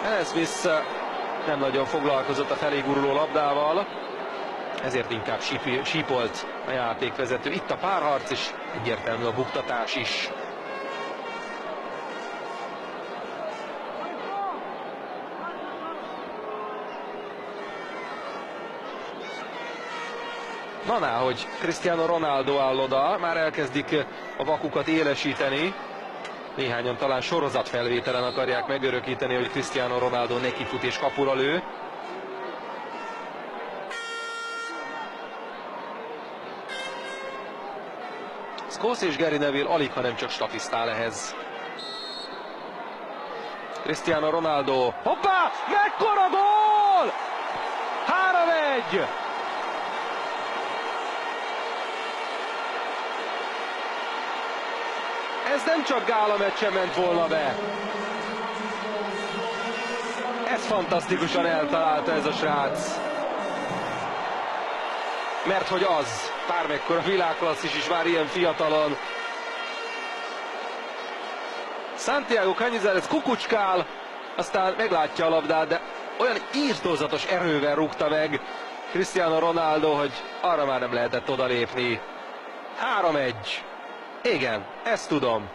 Alan Smith nem nagyon foglalkozott a felé guruló labdával, ezért inkább sípolt a játékvezető. Itt a párharc, és egyértelmű a buktatás is. Na, hogy Cristiano Ronaldo áll oda, már elkezdik a vakukat élesíteni. Néhányan talán sorozatfelvételen akarják megörökíteni, hogy Cristiano Ronaldo nekifut és kapura lő. Scholes és Gary Neville alig, ha nem csak statisztál ehhez. Cristiano Ronaldo, hoppá, mekkora gól! 3-1! Ez nem csak gála meccsen ment volna be. Ez fantasztikusan eltalálta ez a srác. Mert hogy az, bármekkora világklasszis is már ilyen fiatalon. Santiago Cañizares kukucskál, aztán meglátja a labdát, de olyan írtózatos erővel rúgta meg Cristiano Ronaldo, hogy arra már nem lehetett odalépni. 3-1. Igen, ezt tudom.